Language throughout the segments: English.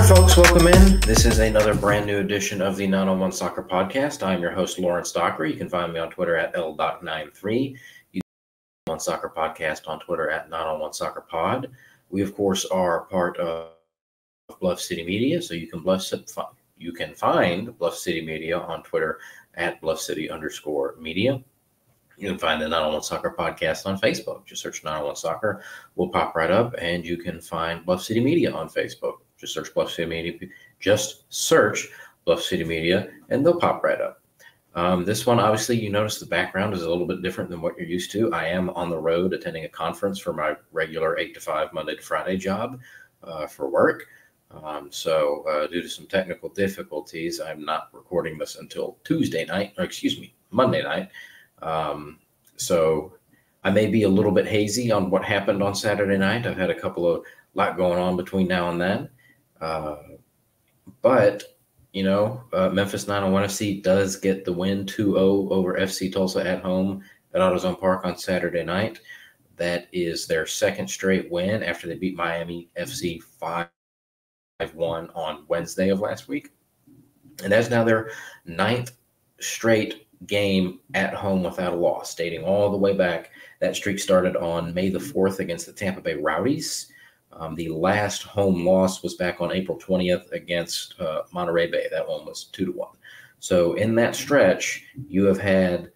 Folks, welcome in. This is another brand new edition of the 901 Soccer Podcast. I'm your host, Lawrence Dockery. You can find me on Twitter at L.93. You can find Soccer Podcast on Twitter at 901 Soccer Pod. We, of course, are part of Bluff City Media, so you can find Bluff City Media on Twitter at BluffCity_media. You can find the 901 Soccer Podcast on Facebook. Just search 901 Soccer. We'll pop right up, and you can find Bluff City Media on Facebook. Just search Bluff City Media. Just search Bluff City Media, and they'll pop right up. This one, obviously, you notice the background is a little bit different than what you're used to. I am on the road attending a conference for my regular 8 to 5 Monday to Friday job for work. So due to some technical difficulties, I'm not recording this until Monday night. So I may be a little bit hazy on what happened on Saturday night. I've had a lot going on between now and then. But Memphis 901 FC does get the win 2-0 over FC Tulsa at home at AutoZone Park on Saturday night. That is their second straight win after they beat Miami FC 5-1 on Wednesday of last week. And that's now their 9th straight game at home without a loss, dating all the way back. That streak started on May the 4th against the Tampa Bay Rowdies. The last home loss was back on April 20th against Monterey Bay. That one was 2-1. So in that stretch, you have had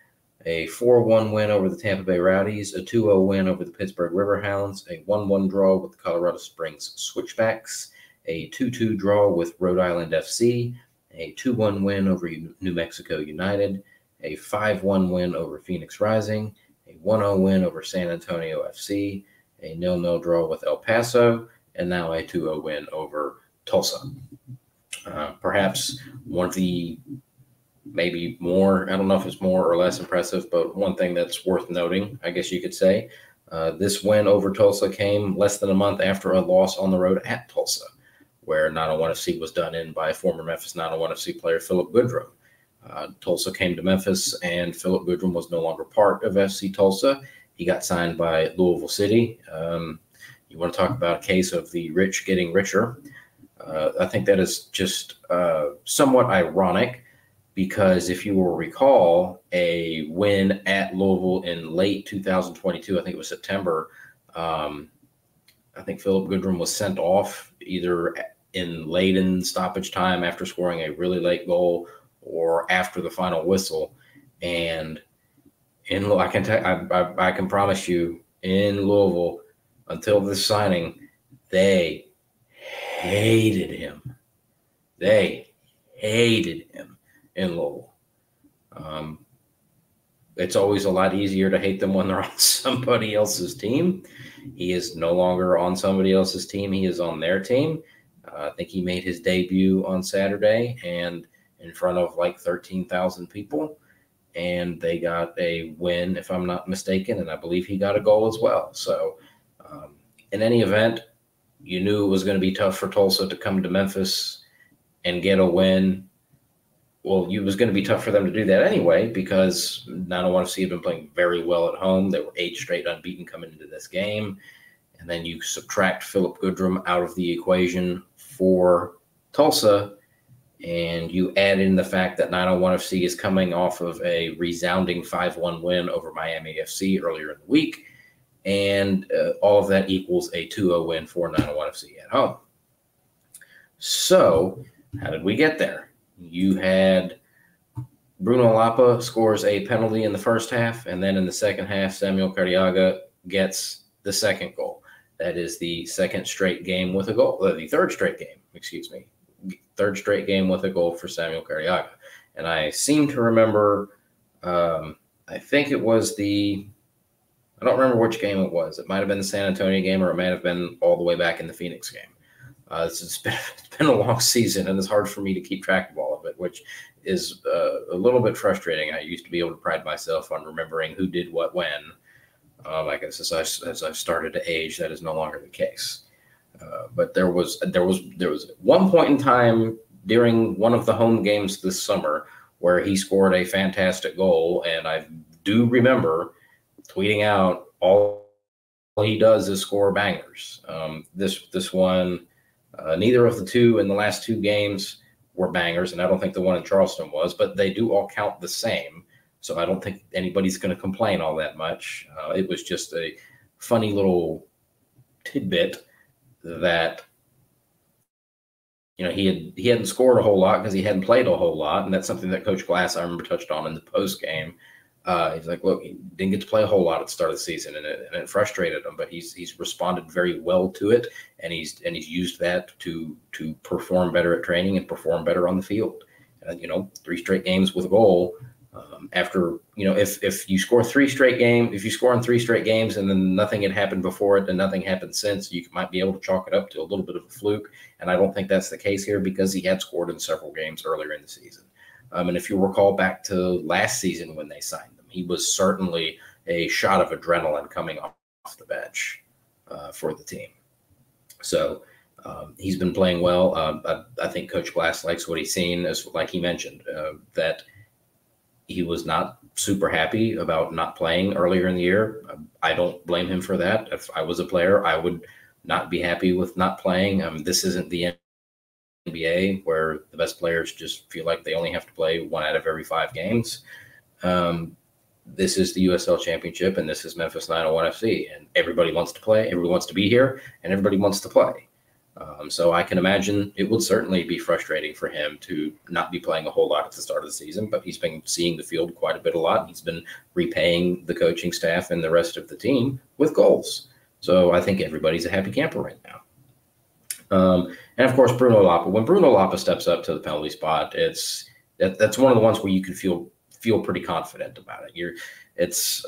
a 4-1 win over the Tampa Bay Rowdies, a 2-0 win over the Pittsburgh Riverhounds, a 1-1 draw with the Colorado Springs Switchbacks, a 2-2 draw with Rhode Island FC, a 2-1 win over New Mexico United, a 5-1 win over Phoenix Rising, a 1-0 win over San Antonio FC, a 0-0 draw with El Paso, and now a 2-0 win over Tulsa. Perhaps one of the maybe more, I don't know if it's more or less impressive, but one thing that's worth noting, I guess you could say, this win over Tulsa came less than a month after a loss on the road at Tulsa, where 901 FC was done in by former Memphis 901 FC player Philip Goodrum. Tulsa came to Memphis, and Philip Goodrum was no longer part of FC Tulsa. He got signed by Louisville City. You want to talk about a case of the rich getting richer. I think that is just somewhat ironic because if you will recall a win at Louisville in late 2022, I think it was September, I think Philip Goodrum was sent off either late in stoppage time after scoring a really late goal or after the final whistle. And I can promise you, in Louisville, until this signing, they hated him. They hated him in Louisville. It's always a lot easier to hate them when they're on somebody else's team. He is no longer on somebody else's team. He is on their team. I think he made his debut on Saturday and in front of like 13,000 people. And they got a win, if I'm not mistaken, and I believe he got a goal as well. So in any event, you knew it was going to be tough for Tulsa to come to Memphis and get a win. Well, it was going to be tough for them to do that anyway because 901 FC had been playing very well at home. They were 8 straight unbeaten coming into this game. And then you subtract Philip Goodrum out of the equation for Tulsa, and you add in the fact that 901 FC is coming off of a resounding 5-1 win over Miami FC earlier in the week, and all of that equals a 2-0 win for 901 FC at home. So how did we get there? You had Bruno Lapa scores a penalty in the first half, and then in the second half, Samuel Carriaga gets the second goal. That is the second straight game with a goal, the third straight game, third straight game with a goal for Samuel Carriaga. And I seem to remember, I think it was I don't remember which game it was. It might have been the San Antonio game, or it might have been all the way back in the Phoenix game. It's been a long season, and it's hard for me to keep track of all of it, which is a little bit frustrating. I used to be able to pride myself on remembering who did what when. I guess as I've started to age, that is no longer the case. But there was one point in time during one of the home games this summer where he scored a fantastic goal, and I do remember tweeting out all he does is score bangers. This one Neither of the two in the last two games were bangers, and I don't think the one in Charleston was, but they do all count the same. So I don't think anybody's going to complain all that much. It was just a funny little tidbit that he hadn't scored a whole lot because he hadn't played a whole lot, and that's something that Coach Glass, I remember, touched on in the post game. He's like, look, he didn't get to play a whole lot at the start of the season, and it frustrated him, but he's responded very well to it, and he's used that to perform better at training and perform better on the field. 3 straight games with a goal. After, if you score 3 straight games, if you score in 3 straight games and then nothing had happened before it and nothing happened since, you might be able to chalk it up to a little bit of a fluke. And I don't think that's the case here because he had scored in several games earlier in the season. And if you recall back to last season when they signed him, he was certainly a shot of adrenaline coming off the bench for the team. So he's been playing well. I think Coach Glass likes what he's seen, as like he mentioned, that he was not super happy about not playing earlier in the year. I don't blame him for that. If I was a player, I would not be happy with not playing. This isn't the NBA where the best players just feel like they only have to play 1 out of every 5 games. This is the USL Championship, and this is Memphis 901 FC, and everybody wants to play, everybody wants to be here, and everybody wants to play. So I can imagine it would certainly be frustrating for him to not be playing a whole lot at the start of the season, but he's been seeing the field quite a bit a lot. He's been repaying the coaching staff and the rest of the team with goals. So I think everybody's a happy camper right now. And of course, Bruno Lapa. When Bruno Lapa steps up to the penalty spot, that's one of the ones where you can feel pretty confident about it. It's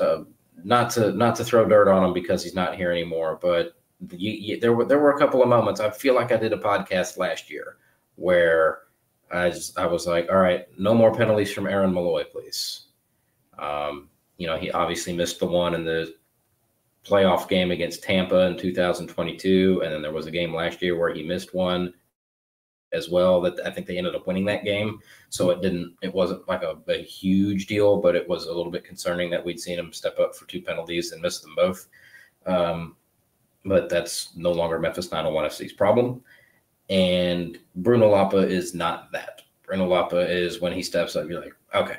not to throw dirt on him because he's not here anymore, but there were a couple of moments. I feel like I did a podcast last year where I was like, all right, no more penalties from Aaron Malloy, please. He obviously missed the one in the playoff game against Tampa in 2022, and then there was a game last year where he missed one as well that I think they ended up winning that game. So it wasn't like a huge deal, but it was a little bit concerning that we'd seen him step up for 2 penalties and miss them both. But that's no longer Memphis 901 FC's problem. And Bruno Lapa is not that. Bruno Lapa is, when he steps up, you're like, okay,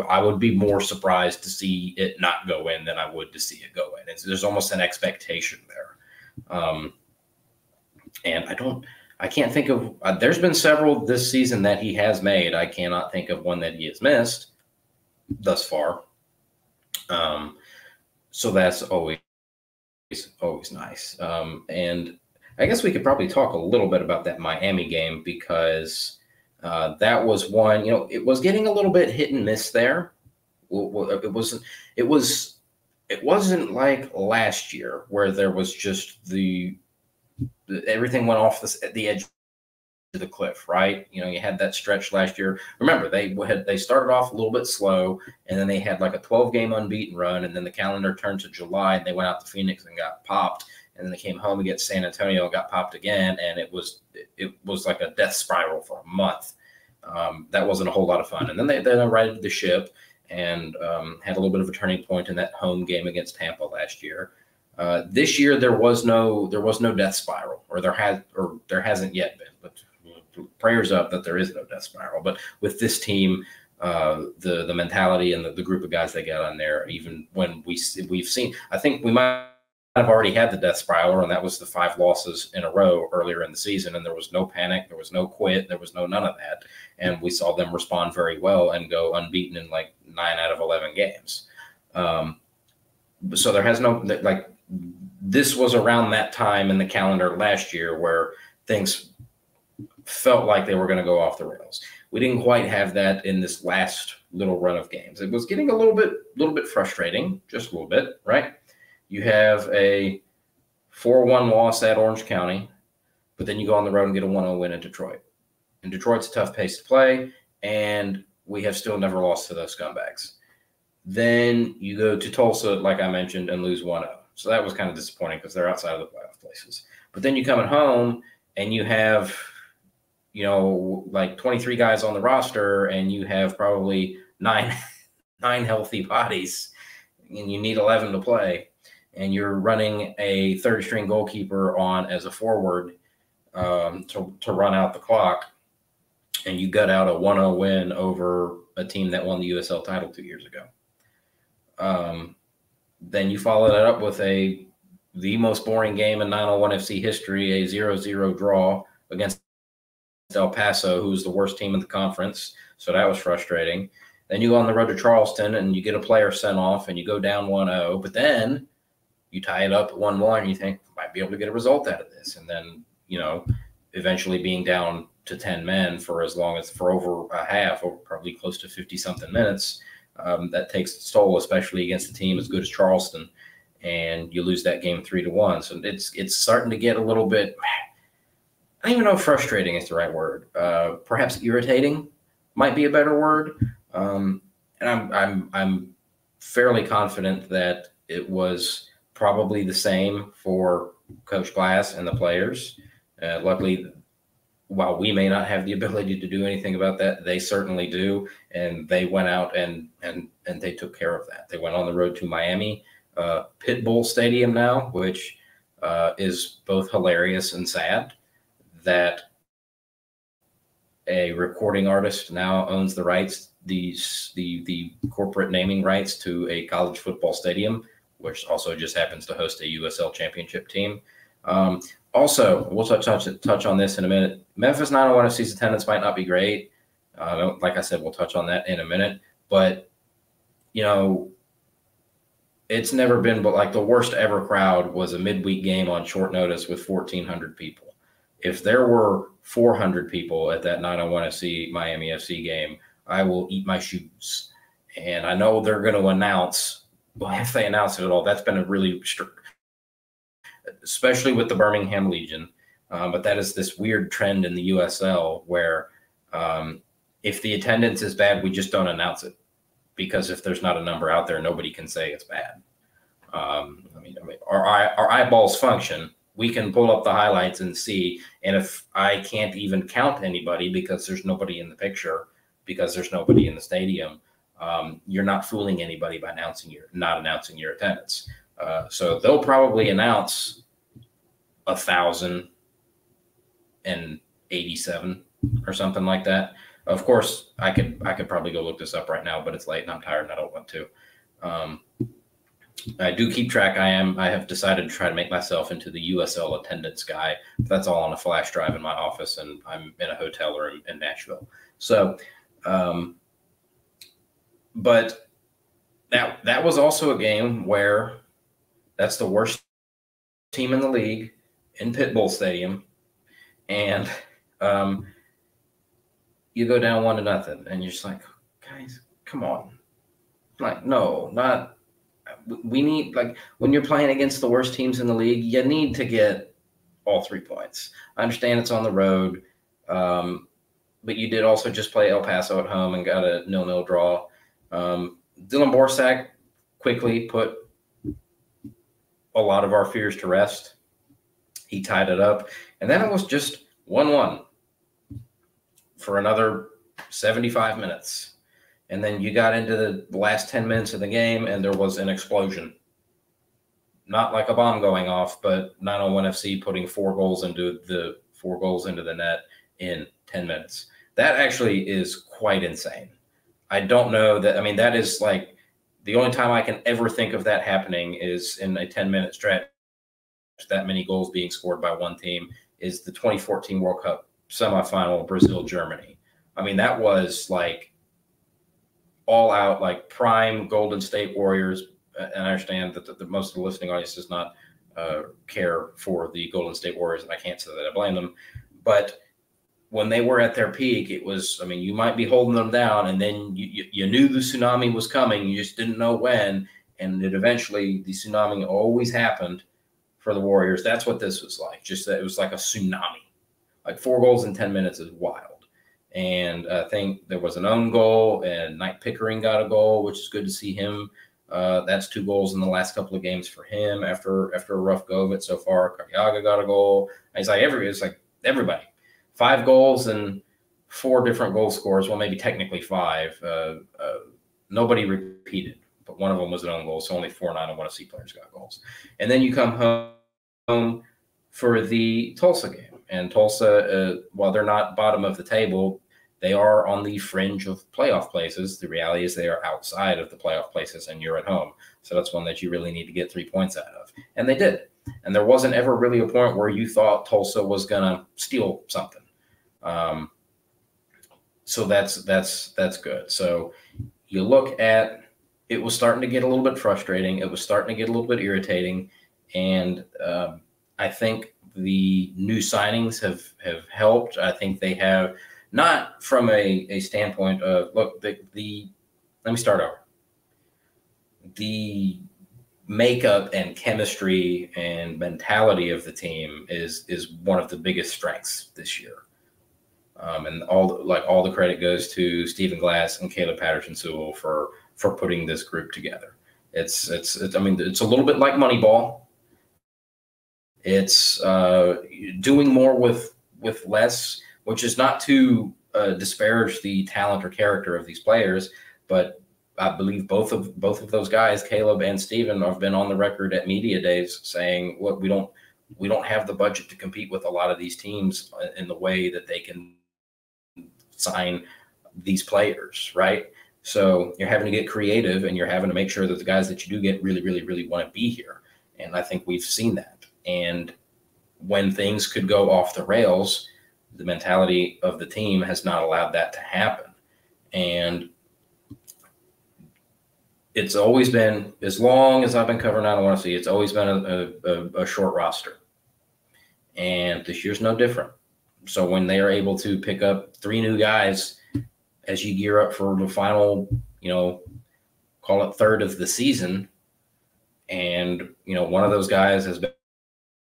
I would be more surprised to see it not go in than I would to see it go in. There's almost an expectation there. And I can't think of, there's been several this season that he has made. I cannot think of one that he has missed thus far. So that's always nice. And I guess we could probably talk a little bit about that Miami game because that was one, it was getting a little bit hit and miss there. It wasn't like last year where there was just everything went off the edge of the cliff, right? You had that stretch last year. Remember, they started off a little bit slow, and then they had like a 12-game unbeaten run, and then the calendar turned to July, and they went out to Phoenix and got popped, and then they came home against San Antonio and got popped again, and it was like a death spiral for a month. That wasn't a whole lot of fun. And then they righted the ship and had a little bit of a turning point in that home game against Tampa last year. This year there was no death spiral, or there hasn't yet been. But prayers up that there is no death spiral. But with this team, the mentality and the group of guys they got on there, even when we've seen, I think we might have already had the death spiral, and that was the 5 losses in a row earlier in the season, and there was no panic, there was no quit, there was none of that, and we saw them respond very well and go unbeaten in like 9 out of 11 games. So there has no, like, this was around that time in the calendar last year where things felt like they were going to go off the rails. We didn't quite have that in this last little run of games. It was getting a little bit frustrating, just a little bit, right? You have a 4-1 loss at Orange County, but then you go on the road and get a 1-0 win in Detroit. And Detroit's a tough pace to play, and we have still never lost to those scumbags. Then you go to Tulsa, like I mentioned, and lose 1-0. So that was kind of disappointing because they're outside of the playoff places. But then you come at home and you have, like 23 guys on the roster, and you have probably nine healthy bodies, and you need 11 to play. And you're running a third-string goalkeeper on as a forward to run out the clock, and you gut out a 1-0 win over a team that won the USL title 2 years ago. Then you follow that up with the most boring game in 901 FC history, a 0-0 draw against El Paso, who's the worst team in the conference. So that was frustrating. Then you go on the road to Charleston and you get a player sent off and you go down 1-0, but then you tie it up at 1-1 and you think, might be able to get a result out of this. And then, eventually being down to 10 men for over a half, or probably close to 50 something minutes, that takes its toll, especially against a team as good as Charleston. And you lose that game 3-1. So it's starting to get a little bit, I don't even know if frustrating is the right word. Perhaps irritating might be a better word. And I'm fairly confident that it was probably the same for Coach Glass and the players. Luckily, while we may not have the ability to do anything about that, they certainly do. And they went out and they took care of that. They went on the road to Miami, Pitbull Stadium now, which is both hilarious and sad that a recording artist now owns the rights, the corporate naming rights to a college football stadium, which also just happens to host a USL championship team. Also, we'll touch on this in a minute. Memphis 901 FC's attendance might not be great. Like I said, we'll touch on that in a minute. But, it's never been, but like the worst ever crowd was a midweek game on short notice with 1,400 people. If there were 400 people at that 901 FC Miami FC game, I will eat my shoes. And I know they're going to announce, well, if they announce it at all, that's been a really strict, especially with the Birmingham Legion. But that is this weird trend in the USL where if the attendance is bad, we just don't announce it. Because if there's not a number out there, nobody can say it's bad. Our eyeballs function. We can pull up the highlights and see. And if I can't even count anybody because there's nobody in the picture, because there's nobody in the stadium, you're not fooling anybody by not announcing your attendance. So they'll probably announce 1,087 or something like that. Of course, I could probably go look this up right now, but it's late and I'm tired and I don't want to. I do keep track. I have decided to try to make myself into the USL attendance guy. That's all on a flash drive in my office, and I'm in a hotel room in Nashville. So, but that was also a game where that's the worst team in the league in Pitbull Stadium, and you go down 1-0, and you're just like, guys, come on. Like, no, not – we need – like, when you're playing against the worst teams in the league, you need to get all 3 points. I understand it's on the road, but you did also just play El Paso at home and got a 0-0 draw. Dylan Borsak quickly put a lot of our fears to rest. He tied it up, and then it was just 1-1 for another 75 minutes. And then you got into the last 10 minutes of the game, and there was an explosion. Not like a bomb going off, but 901 FC putting 4 goals into the net in 10 minutes. That actually is quite insane. I don't know that. I mean, that is like the only time I can ever think of that happening is in a 10-minute stretch. That many goals being scored by one team is the 2014 World Cup semifinal, Brazil-Germany. I mean, that was like all out, like prime Golden State Warriors. And I understand that the most of the listening audience does not care for the Golden State Warriors, and I can't say that I blame them. But when they were at their peak, it was, I mean, you might be holding them down, and then you knew the tsunami was coming. You just didn't know when. And it eventually, the tsunami always happened for the Warriors. That's what this was like. Just that it was like a tsunami. Like 4 goals in 10 minutes is wild. And I think there was an own goal, and Knight Pickering got a goal, which is good to see him. That's 2 goals in the last couple of games for him after a rough go of it so far. Cardiaga got a goal. It's like everybody. 5 goals and 4 different goal scorers. Well, maybe technically 5. Nobody repeated, but one of them was an own goal, so only 4 901 FC players got goals. And then you come home for the Tulsa game. And Tulsa, while they're not bottom of the table, they are on the fringe of playoff places. The reality is they are outside of the playoff places, and you're at home. So that's one that you really need to get 3 points out of. And they did. And there wasn't ever really a point where you thought Tulsa was going to steal something. So that's good. So you look at, it was starting to get a little bit frustrating. It was starting to get a little bit irritating. And I think the new signings have helped. I think they have, not from a standpoint of, look, let me start over. The makeup and chemistry and mentality of the team is one of the biggest strengths this year. And all the credit goes to Stephen Glass and Caleb Patterson-Sewell for putting this group together. It's a little bit like Moneyball. It's doing more with less, which is not to disparage the talent or character of these players, but I believe both of those guys, Caleb and Stephen, have been on the record at media days saying, "Look, we don't have the budget to compete with a lot of these teams in the way that they can sign these players, right?" So you're having to get creative, and you're having to make sure that the guys that you do get really, really, really want to be here. And I think we've seen that. And when things could go off the rails, the mentality of the team has not allowed that to happen. And it's always been, as long as I've been covering I don't want to see, it's always been a short roster. And this year's no different. So when they are able to pick up 3 new guys as you gear up for the final, call it third of the season, and, one of those guys has been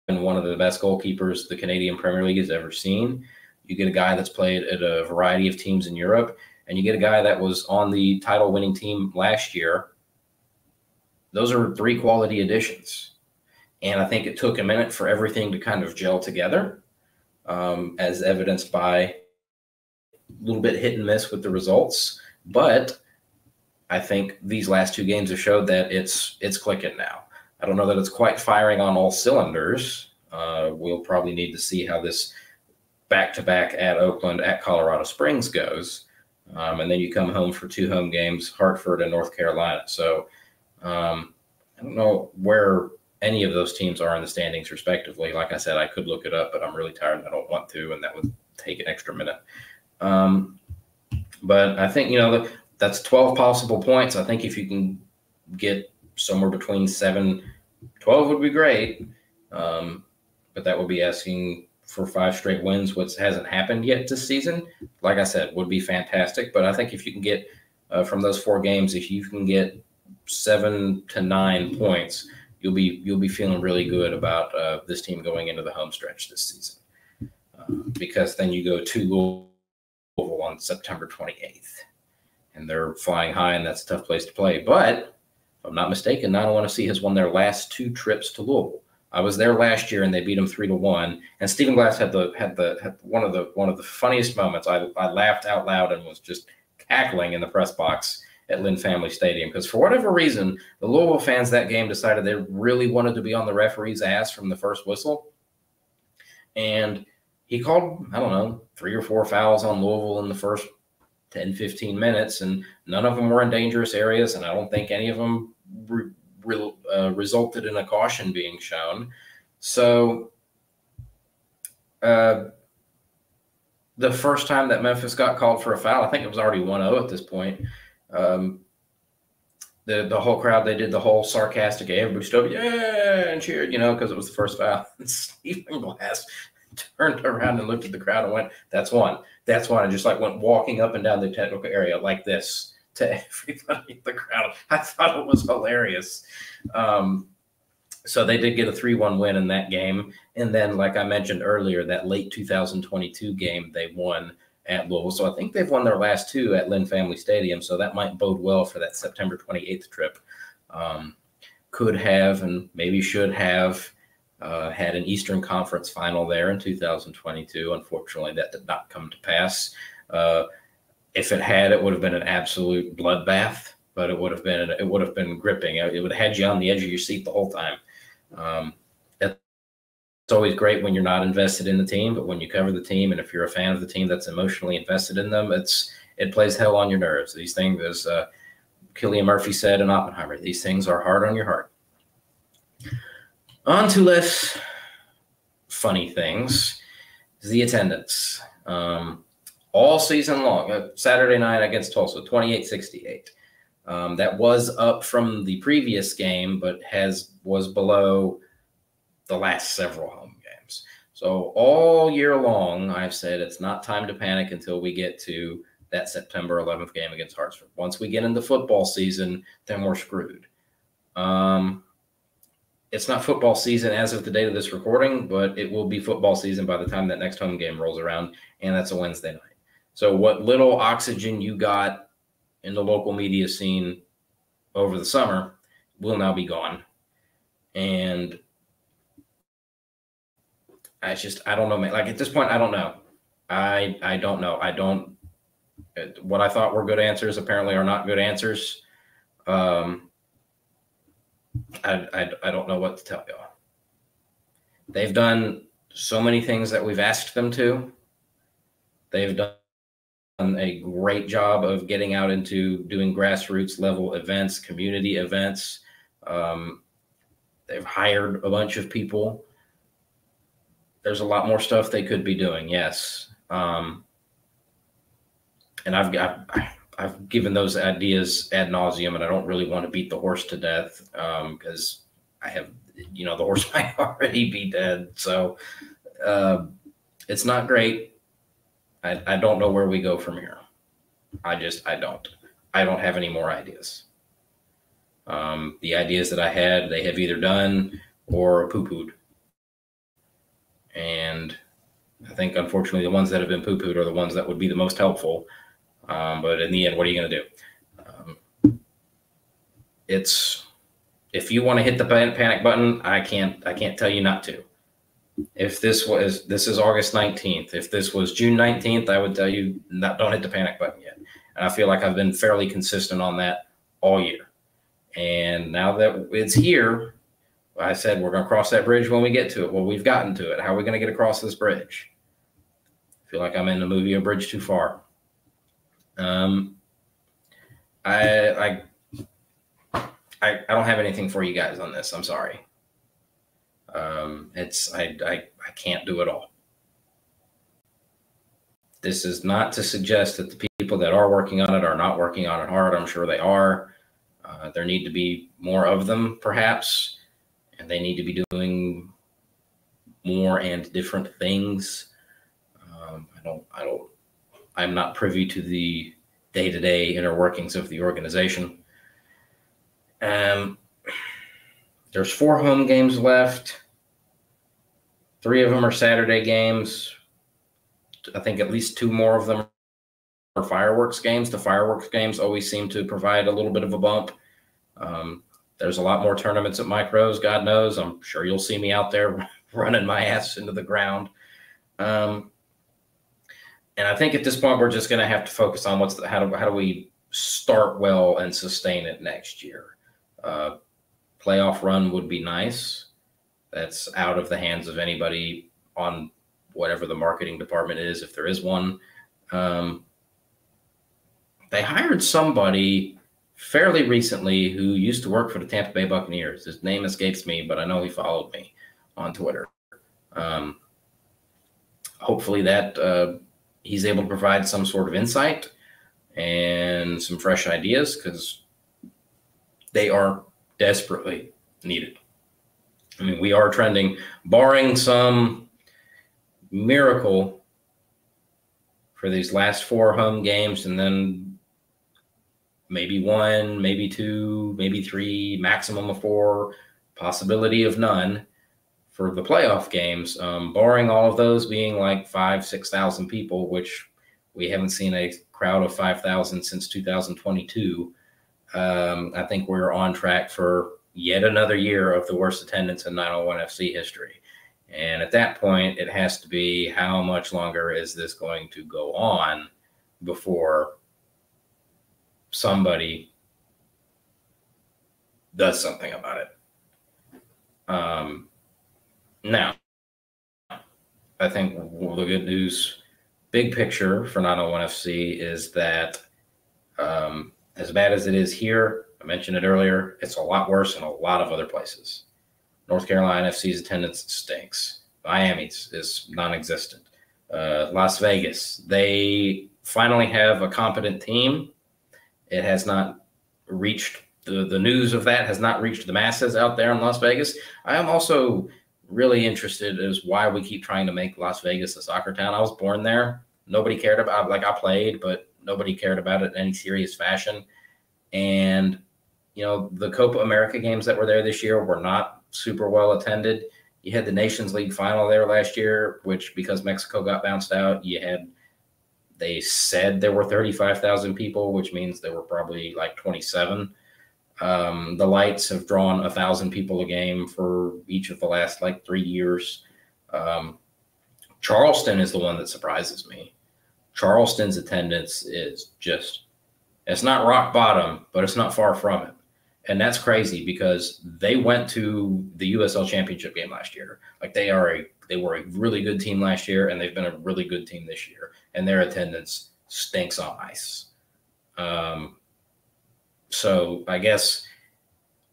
one of the best goalkeepers the Canadian Premier League has ever seen. You get a guy that's played at a variety of teams in Europe, and you get a guy that was on the title-winning team last year. Those are 3 quality additions. And I think it took a minute for everything to kind of gel together, as evidenced by a little bit hit and miss with the results. But I think these last 2 games have showed that it's clicking now. I don't know that it's quite firing on all cylinders. We'll probably need to see how this back-to-back at Oakland, at Colorado Springs goes. And then you come home for 2 home games, Hartford and North Carolina. So I don't know where any of those teams are in the standings respectively. Like I said, I could look it up, but I'm really tired and I don't want to, and that would take an extra minute. But I think, that's 12 possible points. I think if you can get somewhere between 7, 12 would be great. But that would be asking for 5 straight wins, which hasn't happened yet this season. Like I said, would be fantastic. But I think if you can get from those 4 games, if you can get 7 to 9 points, you'll be feeling really good about this team going into the home stretch this season. Because then you go to Louisville on September 28th, and they're flying high, and that's a tough place to play. But if I'm not mistaken, I don't want to see has won their last 2 trips to Louisville. I was there last year, and they beat them 3-1. And Stephen Glass had one of the funniest moments. I laughed out loud and was just cackling in the press box at Lynn Family Stadium, because for whatever reason, the Louisville fans that game decided they really wanted to be on the referee's ass from the first whistle. And he called, 3 or 4 fouls on Louisville in the first 10, 15 minutes, and none of them were in dangerous areas, and I don't think any of them resulted in a caution being shown. So the first time that Memphis got called for a foul, I think it was already 1-0 at this point. The whole crowd, they did the whole sarcastic, everybody stood up, yeah, and cheered, because it was the first foul. And Stephen Glass turned around and looked at the crowd and went, "That's one. That's one." And just went walking up and down the technical area like this to everybody in the crowd. I thought it was hilarious. So they did get a 3-1 win in that game. And then, like I mentioned earlier, that late 2022 game, they won at Louisville. So I think they've won their last 2 at Lynn Family Stadium. So that might bode well for that September 28th trip. Could have and maybe should have had an Eastern Conference final there in 2022. Unfortunately, that did not come to pass. If it had, it would have been an absolute bloodbath, but it would have been gripping. It would have had you on the edge of your seat the whole time. It's always great when you're not invested in the team, but when you cover the team, and if you're a fan of the team that's emotionally invested in them, it plays hell on your nerves. These things, as Cillian Murphy said in Oppenheimer, these things are hard on your heart. On to less funny things, the attendance. All season long, Saturday night against Tulsa, 28-68. That was up from the previous game, but was below the last several home games. So all year long, I've said it's not time to panic until we get to that September 11th game against Hartsville. Once we get into football season, then we're screwed. It's not football season as of the date of this recording, but it will be football season by the time that next home game rolls around, and that's a Wednesday night. So what little oxygen you got in the local media scene over the summer will now be gone. And I don't know, man. Like, at this point, I don't know. I don't know. What I thought were good answers apparently are not good answers. I don't know what to tell y'all. They've done so many things that we've asked them to. They've done a great job of getting out into doing grassroots level events, community events. They've hired a bunch of people. There's a lot more stuff they could be doing, yes. And I've given those ideas ad nauseum, and I don't really want to beat the horse to death because I have, the horse might already be dead. So it's not great. I don't know where we go from here. I don't have any more ideas. The ideas that I had, they have either done or poo-pooed. And I think, unfortunately, the ones that have been poo-pooed are the ones that would be the most helpful. But in the end, what are you going to do? If you want to hit the panic button, I can't tell you not to. If this is August 19th, if this was June 19th, I would tell you don't hit the panic button yet. And I feel like I've been fairly consistent on that all year. And now that it's here, I said we're going to cross that bridge when we get to it. Well, we've gotten to it. How are we going to get across this bridge? I feel like I'm in the movie A Bridge Too Far. I don't have anything for you guys on this. I'm sorry. I can't do it all. This is not to suggest that the people that are working on it are not working on it hard. I'm sure they are. There need to be more of them, perhaps, and they need to be doing more and different things. I'm not privy to the day-to-day inner workings of the organization. There's 4 home games left. 3 of them are Saturday games. I think at least 2 more of them are fireworks games. The fireworks games always seem to provide a little bit of a bump. There's a lot more tournaments at Micros, God knows. I'm sure you'll see me out there running my ass into the ground. And I think at this point, we're just going to have to focus on how do we start well and sustain it next year. Playoff run would be nice. That's out of the hands of anybody on whatever the marketing department is, if there is one. They hired somebody fairly recently who used to work for the Tampa Bay Buccaneers. His name escapes me, but I know he followed me on Twitter. Hopefully that he's able to provide some sort of insight and some fresh ideas, because they are desperately needed. I mean, we are trending, barring some miracle for these last 4 home games, and then maybe 1, maybe 2, maybe 3, maximum of 4, possibility of none for the playoff games, barring all of those being like 5,000-6,000 people, which we haven't seen a crowd of 5,000 since 2022. I think we're on track for yet another year of the worst attendance in 901 FC history. And at that point, it has to be, how much longer is this going to go on before somebody does something about it? Now, I think the good news, big picture for 901 FC is that as bad as it is here, I mentioned it earlier, it's a lot worse in a lot of other places. North Carolina FC's attendance stinks. Miami's is non-existent. Las Vegas, they finally have a competent team. It has not reached the news of that has not reached the masses out there in Las Vegas. I am also really interested as why we keep trying to make Las Vegas a soccer town. I was born there. Nobody cared about, like, I played, but nobody cared about it in any serious fashion. And, the Copa America games that were there this year were not super well attended. You had the Nations League final there last year, which, because Mexico got bounced out, they said there were 35,000 people, which means there were probably like 27. The Lights have drawn 1,000 people a game for each of the last 3 years. Charleston is the one that surprises me. Charleston's attendance is it's not rock bottom, but it's not far from it. And that's crazy because they went to the USL Championship game last year. They were a really good team last year, and they've been a really good team this year. And their attendance stinks on ice. So I guess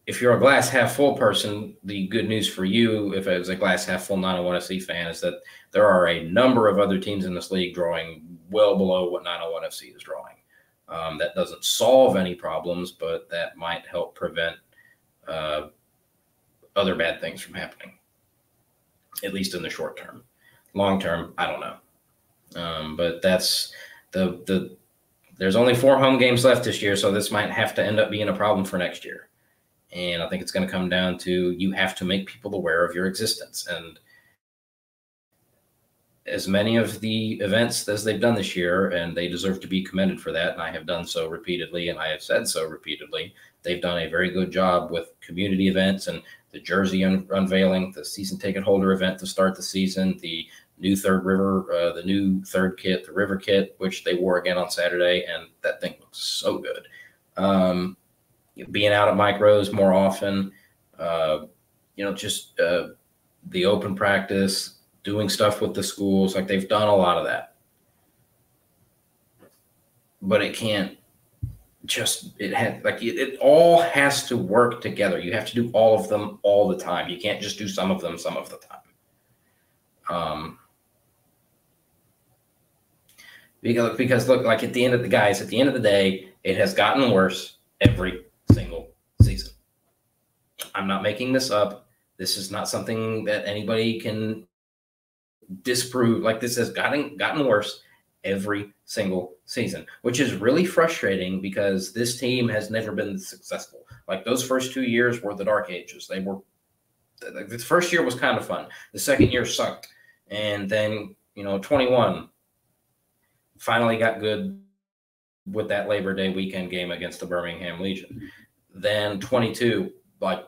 if you're a glass half full person, the good news for you, if it was a glass half full 901 FC fan, is that there are a number of other teams in this league drawing well below what 901 FC is drawing. That doesn't solve any problems, but that might help prevent other bad things from happening, at least in the short term. Long term, I don't know. But that's there's only 4 home games left this year, so this might have to end up being a problem for next year. And I think it's going to come down to you have to make people aware of your existence. And as many of the events as they've done this year, and they deserve to be commended for that, and I have done so repeatedly, and I have said so repeatedly, they've done a very good job with community events and the jersey unveiling, the season ticket holder event to start the season, the new the new third kit, the River kit, which they wore again on Saturday, and that thing looks so good. Being out at Mike Rose more often, just the open practice, doing stuff with the schools, they've done a lot of that. But it can't it all has to work together. You have to do all of them all the time. You can't just do some of them some of the time. Because look, at the end of the day, it has gotten worse every single season. I'm not making this up. This is not something that anybody can disprove. This has gotten worse every single season, which is really frustrating because this team has never been successful. Those first 2 years were the dark ages. The first year was kind of fun. The second year sucked. And then, 21 finally got good with that Labor Day weekend game against the Birmingham Legion. Then 22,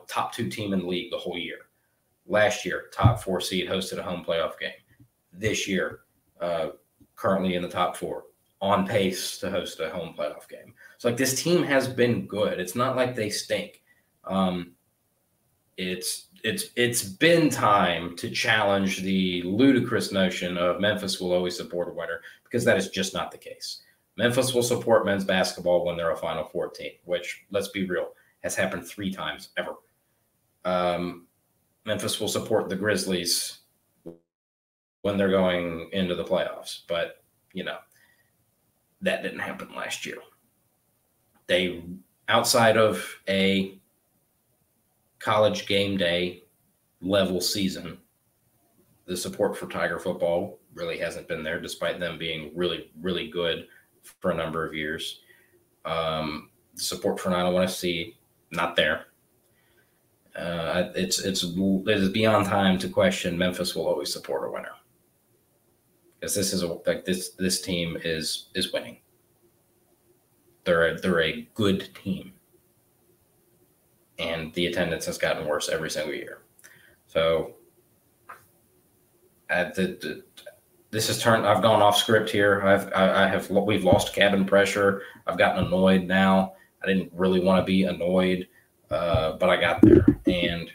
top 2 team in the league the whole year. Last year, top 4 seed, hosted a home playoff game. This year, currently in the top 4, on pace to host a home playoff game. So this team has been good. It's not like they stink. It's been time to challenge the ludicrous notion of Memphis will always support a winner, because that is just not the case. Memphis will support men's basketball when they're a Final Four team, which, let's be real, has happened 3 times ever. Memphis will support the Grizzlies when they're going into the playoffs, but that didn't happen last year. They, outside of a college game day level season, the support for Tiger football really hasn't been there, despite them being really, really good for a number of years. Support for 901 FC, not there. It's beyond time to question Memphis will always support a winner, because this team is winning. They're a good team, and the attendance has gotten worse every single year. So this has turned. I've gone off script here. We've lost cabin pressure. I've gotten annoyed now. I didn't really want to be annoyed, but I got there, and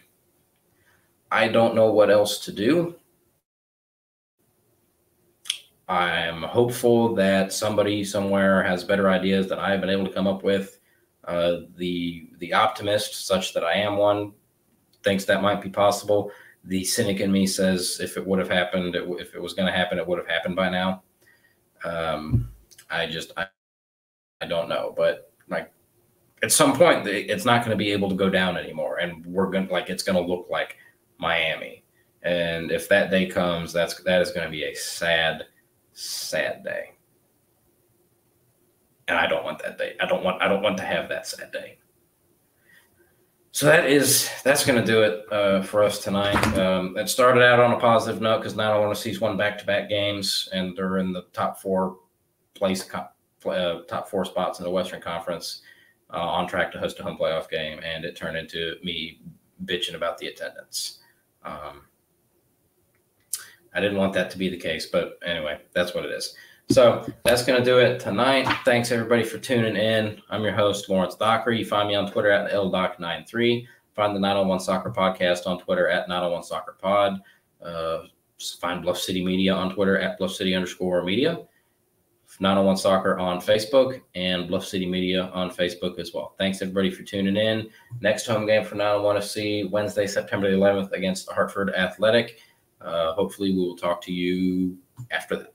I don't know what else to do. I'm hopeful that somebody somewhere has better ideas than I've been able to come up with. The optimist, such that I am one, thinks that might be possible. The cynic in me says if it would have happened, if it was going to happen, it would have happened by now. I don't know, but like at some point, it's not going to be able to go down anymore, and it's going to look like Miami. And if that day comes, that is going to be a sad, sad day. And I don't want that day. I don't want to have that sad day. So that's going to do it for us tonight. It started out on a positive note because now I want to see one back-to-back games, and they're in the top four spots in the Western Conference, on track to host a home playoff game, and it turned into me bitching about the attendance. I didn't want that to be the case, but anyway, that's what it is. So that's going to do it tonight. Thanks, everybody, for tuning in. I'm your host, Lawrence Dockery. You find me on Twitter at LDoc93. Find the 901 Soccer Podcast on Twitter at 901 Soccer Pod. Find Bluff City Media on Twitter at Bluff City_media. 901 Soccer on Facebook, and Bluff City Media on Facebook as well. Thanks, everybody, for tuning in. Next home game for 901 FC, Wednesday, September the 11th against Hartford Athletic. Hopefully we will talk to you after that.